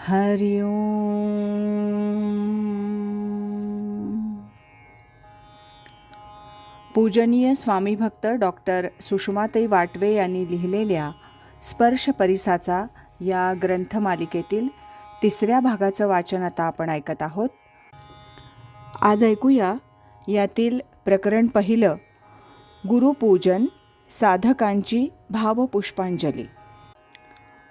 हरि ओम. पूजनीय स्वामी भक्त डॉक्टर सुषमाताई वाटवे यांनी लिहिलेल्या स्पर्श परिसाचा या ग्रंथमालिकेतील तिसऱ्या भागाचं वाचन आता आपण ऐकत आहोत. आज ऐकूया यातील प्रकरण पहिलं, गुरुपूजन, साधकांची भावपुष्पांजली.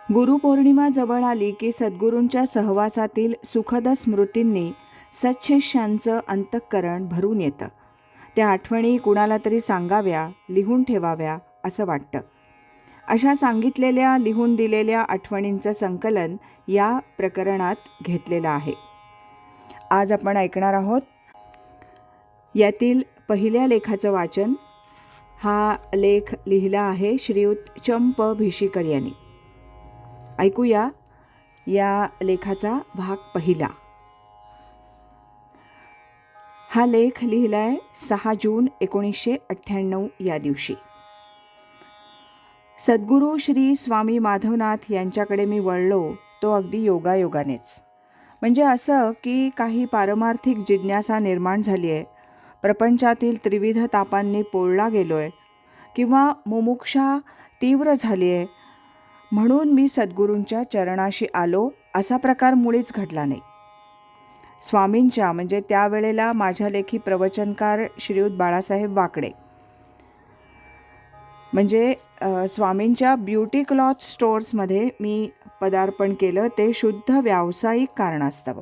गुरुपौर्णिमा जवळ आली की सद्गुरूंच्या सहवासातील सुखद स्मृतींनी सच्छिष्यांचं अंतःकरण भरून येतं. त्या आठवणी कुणाला तरी सांगाव्या, लिहून ठेवाव्या असं वाटतं. अशा सांगितलेल्या, लिहून दिलेल्या आठवणींचं संकलन या प्रकरणात घेतलेलं आहे. आज आपण ऐकणार आहोत यातील पहिल्या लेखाचं वाचन. हा लेख लिहिला आहे श्रीयुत चंप भिशीकर यांनी. ऐकूया या लेखाचा भाग पहिला. हा लेख लिहिलाय 6 जून 1998 या दिवशी. सद्गुरू श्री स्वामी माधवनाथ यांच्याकडे मी वळलो तो अगदी योगायोगानेच. म्हणजे असं की काही पारमार्थिक जिज्ञासा निर्माण झाली आहे, प्रपंचातील त्रिविध तापांनी पोळला गेलो आहे, किंवा मुमुक्षा तीव्र झाली आहे म्हणून मी सद्गुरूंच्या चरणाशी आलो असा प्रकार मुळीच घडला नाही. स्वामींच्या म्हणजे त्यावेळेला माझ्या लेखी प्रवचनकार श्रीयुत बाळासाहेब वाकडे, म्हणजे स्वामींच्या ब्युटी क्लॉथ स्टोअर्समध्ये मी पदार्पण केलं, ते शुद्ध व्यावसायिक कारणास्तव.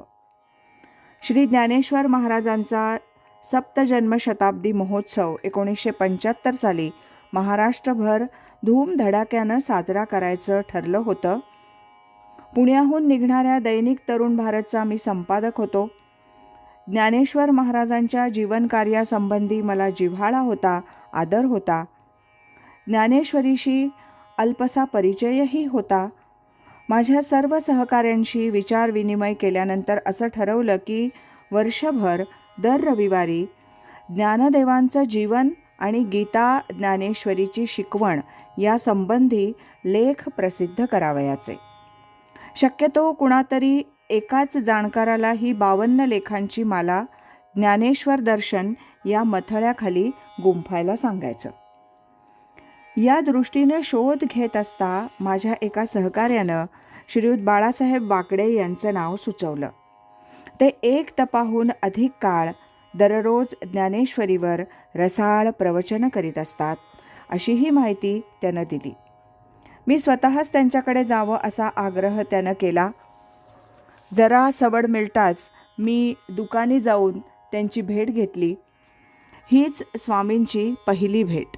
श्री ज्ञानेश्वर महाराजांचा सप्तजन्म शताब्दी महोत्सव 1975 साली महाराष्ट्रभर धूमधडाक्यानं साजरा करायचं ठरलं होतं. पुण्याहून निघणाऱ्या दैनिक तरुण भारतचा मी संपादक होतो. ज्ञानेश्वर महाराजांच्या जीवनकार्यासंबंधी मला जिव्हाळा होता, आदर होता. ज्ञानेश्वरीशी अल्पसा परिचयही होता. माझ्या सर्व सहकाऱ्यांशी विचारविनिमय केल्यानंतर असं ठरवलं की वर्षभर दर रविवारी ज्ञानदेवांचं जीवन आणि गीता ज्ञानेश्वरीची शिकवण यासंबंधी लेख प्रसिद्ध करावयाचे. शक्यतो कुणातरी एकाच जाणकाराला ही 52 लेखांची माला ज्ञानेश्वर दर्शन या मथळ्याखाली गुंफायला सांगायचं. या दृष्टीने शोध घेत असता माझ्या एका सहकार्यानं श्रीयुत बाळासाहेब वाकडे यांचं नाव सुचवलं. ते 1 तपाहून अधिक काळ दररोज ज्ञानेश्वरीवर रसाळ प्रवचन करीत असतात अशीही माहिती त्यानं दिली. मी स्वतःच त्यांच्याकडे जावं असा आग्रह त्यानं केला. जरा सवड मिळताच मी दुकानी जाऊन त्यांची भेट घेतली. हीच स्वामींची पहिली भेट.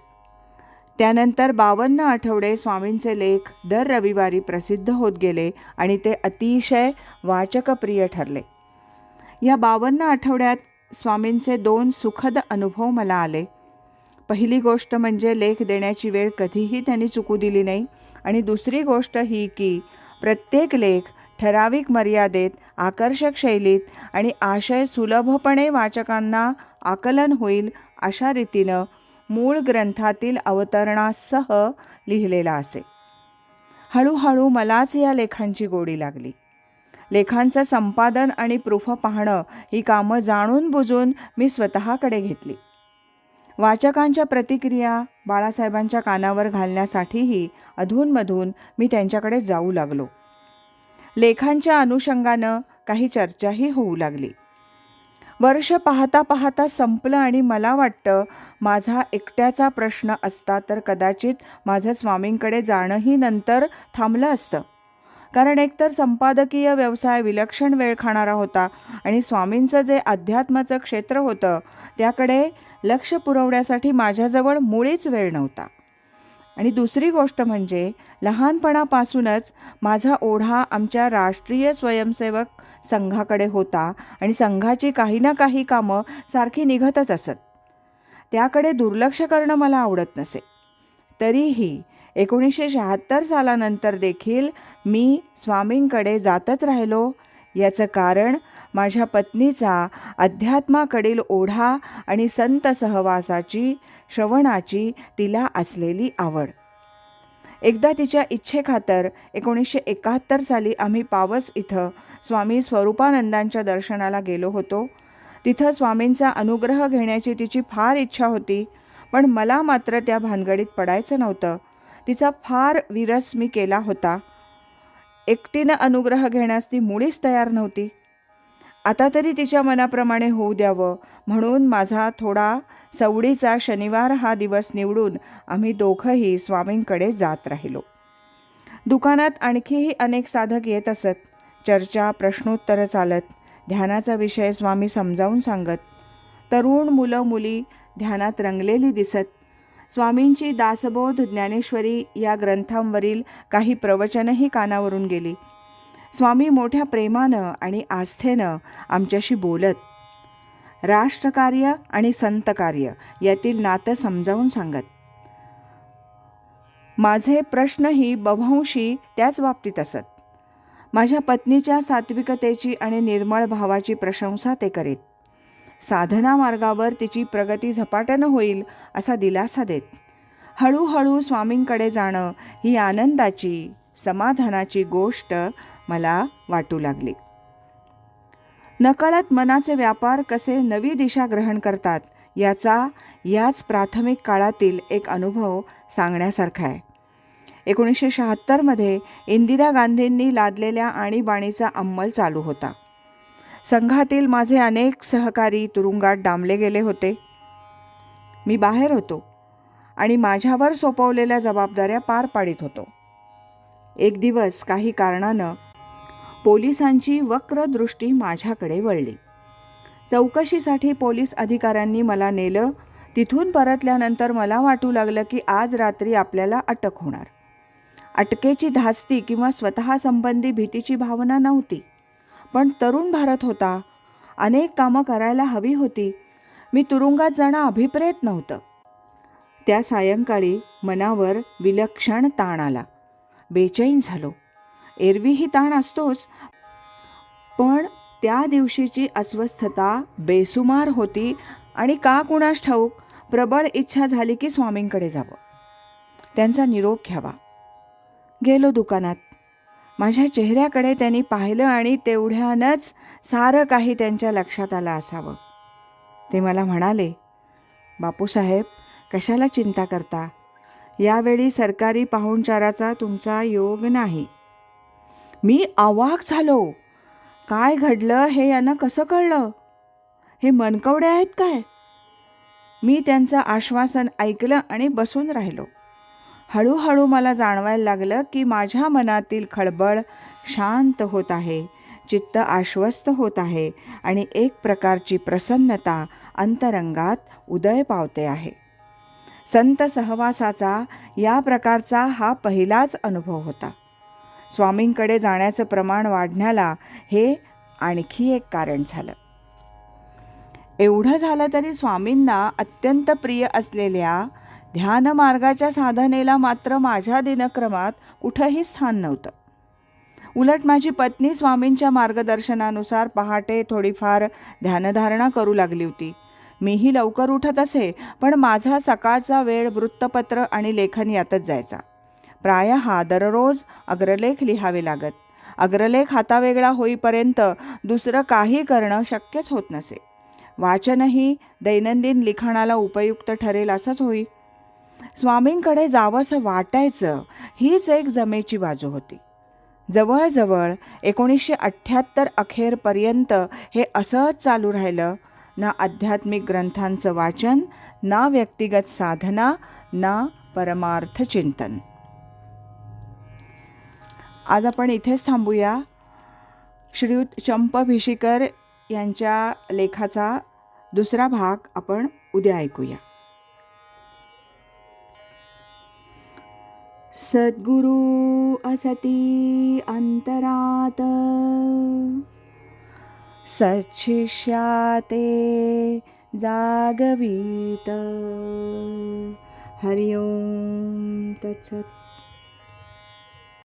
त्यानंतर 52 आठवडे स्वामींचे लेख दर रविवारी प्रसिद्ध होत गेले आणि ते अतिशय वाचकप्रिय ठरले. या 52 आठवड्यात स्वामींचे 2 सुखद अनुभव मला आले. पहिली गोष्ट म्हणजे लेख देण्याची वेळ कधीही त्यांनी चुकू दिली नाही. आणि दुसरी गोष्ट ही की प्रत्येक लेख ठराविक मर्यादेत, आकर्षक शैलीत आणि आशय सुलभपणे वाचकांना आकलन होईल अशा रीतीनं मूळ ग्रंथातील अवतरणासह लिहिलेला असे. हळूहळू मलाच या लेखांची गोडी लागली. लेखांचं संपादन आणि प्रूफ पाहणं ही कामं जाणून बुजून मी स्वतःकडे घेतली. वाचकांच्या प्रतिक्रिया बाळासाहेबांच्या कानावर घालण्यासाठीही अधूनमधून मी त्यांच्याकडे जाऊ लागलो. लेखांच्या अनुषंगानं काही चर्चाही होऊ लागली. वर्ष पाहता पाहता संपलं आणि मला वाटतं माझा एकट्याचा प्रश्न असता तर कदाचित माझं स्वामींकडे जाणंही नंतर थांबलं असतं. कारण एकतर संपादकीय व्यवसाय विलक्षण वेळ खाणारा होता आणि स्वामींचं जे अध्यात्माचं क्षेत्र होतं त्याकडे लक्ष पुरवण्यासाठी माझ्याजवळ मुळीच वेळ नव्हता. आणि दुसरी गोष्ट म्हणजे लहानपणापासूनच माझा ओढा आमच्या राष्ट्रीय स्वयंसेवक संघाकडे होता आणि संघाची काही ना काही कामं सारखी निघतच असत. त्याकडे दुर्लक्ष करणं मला आवडत नसे. तरीही 1976 सालानंतर देखील मी स्वामींकडे जातच राहिलो. याचं कारण माझ्या पत्नीचा अध्यात्माकडील ओढा आणि संत सहवासाची, श्रवणाची तिला असलेली आवड. एकदा तिच्या इच्छेखातर 1971 साली आम्ही पावस इथं स्वामी स्वरूपानंदांच्या दर्शनाला गेलो होतो. तिथं स्वामींचा अनुग्रह घेण्याची तिची फार इच्छा होती, पण मला मात्र त्या भानगडीत पडायचं नव्हतं. तिचा फार विरस मी केला होता. एकटीनं अनुग्रह घेण्यास ती मुळीच तयार नव्हती. आता तरी तिच्या मनाप्रमाणे होऊ द्यावं म्हणून माझा थोडा सवडीचा शनिवार हा दिवस निवडून आम्ही दोघंही स्वामींकडे जात राहिलो. दुकानात आणखीही अनेक साधक येत असत. चर्चा, प्रश्नोत्तरं चालत. ध्यानाचा विषय स्वामी समजावून सांगत. तरुण मुलं मुली ध्यानात रंगलेली दिसत. स्वामींची दासबोध, ज्ञानेश्वरी या ग्रंथांवरील काही प्रवचनंही कानावरून गेली. स्वामी मोठ्या प्रेमानं आणि आस्थेनं आमच्याशी बोलत. राष्ट्रकार्य आणि संतकार्य यातील नातं समजावून सांगत. माझे प्रश्नही बव्हंशी त्याच बाबतीत असत. माझ्या पत्नीच्या सात्विकतेची आणि निर्मळ भावाची प्रशंसा ते करीत. साधना मार्गावर तिची प्रगती झपाट्यानं होईल असा दिलासा देत. हळूहळू स्वामींकडे जाणं ही आनंदाची, समाधानाची गोष्ट मला वाटू लागली. नकळत मनाचे व्यापार कसे नवी दिशा ग्रहण करतात याच प्राथमिक काळातील एक अनुभव सांगण्यासारखा आहे. 1976 इंदिरा गांधींनी लादलेल्या आणीबाणीचा अंमल चालू होता. संघातील माझे अनेक सहकारी तुरुंगात डांबले गेले होते. मी बाहेर होतो आणि माझ्यावर सोपवलेल्या जबाबदाऱ्या पार पाडित होतो. एक दिवस काही कारणानं पोलिसांची वक्र दृष्टी माझ्याकडे वळली. चौकशीसाठी पोलीस अधिकाऱ्यांनी मला नेलं. तिथून परतल्यानंतर मला वाटू लागलं की आज रात्री आपल्याला अटक होणार. अटकेची धास्ती किंवा स्वतःसंबंधी भीतीची भावना नव्हती, पण तरुण भारत होता. अनेक कामं करायला हवी होती. मी तुरुंगात जाणं अभिप्रेत नव्हतं. त्या सायंकाळी मनावर विलक्षण ताण आला. बेचैन झालो. एरवीही ताण असतोच, पण त्या दिवशीची अस्वस्थता बेसुमार होती आणि का कुणास ठाऊक प्रबळ इच्छा झाली की स्वामींकडे जावं, त्यांचा निरोप घ्यावा. गेलो दुकानात. माझ्या चेहऱ्याकडे त्यांनी पाहिलं आणि तेवढ्यानंच सारं काही त्यांच्या लक्षात आलं असावं. ते मला म्हणाले, बापूसाहेब, कशाला चिंता करता? यावेळी सरकारी पाहुणचाराचा तुमचा योग नाही. मी अवाक झालो. काय घडलं हे यांना कसं कळलं? हे मनकवडे आहेत काय? मी त्यांचं आश्वासन ऐकलं आणि बसून राहिलो. हळूहळू मला जाणवायला लागलं की माझ्या मनातील खळबळ शांत होत आहे, चित्त आश्वस्त होत आहे आणि एक प्रकारची प्रसन्नता अंतरंगात उदय पावते आहे. संत सहवासाचा या प्रकारचा हा पहिलाच अनुभव होता. स्वामींकडे जाण्याचं प्रमाण वाढण्याला हे आणखी एक कारण झालं. एवढं झालं तरी स्वामींना अत्यंत प्रिय असलेल्या ध्यानमार्गाच्या साधनेला मात्र माझ्या दिनक्रमात कुठंही स्थान नव्हतं. उलट माझी पत्नी स्वामींच्या मार्गदर्शनानुसार पहाटे थोडीफार ध्यानधारणा करू लागली होती. मीही लवकर उठत असे, पण माझा सकाळचा वेळ वृत्तपत्र आणि लेखन यातच जायचा. प्रायः दररोज अग्रलेख लिहावे लागत. अग्रलेख हातावेगळा होईपर्यंत दुसरं काही करणं शक्यच होत नसे. वाचनही दैनंदिन लिखाणाला उपयुक्त ठरेल असंच होई. स्वामींकडे जावंसं वाटायचं हीच एक जमेची बाजू होती. जवळजवळ 1978 अखेरपर्यंत हे असंच चालू राहिलं. ना आध्यात्मिक ग्रंथांचं वाचन, ना व्यक्तिगत साधना, ना परमार्थ चिंतन. आज आपण इथेच थांबूया. श्रीयुत चंप भिशीकर यांच्या लेखाचा दुसरा भाग आपण उद्या ऐकूया. सद्गुरु असती अंतरात, सच्छिष्याते जागवीत. हरि ओम तत्सत.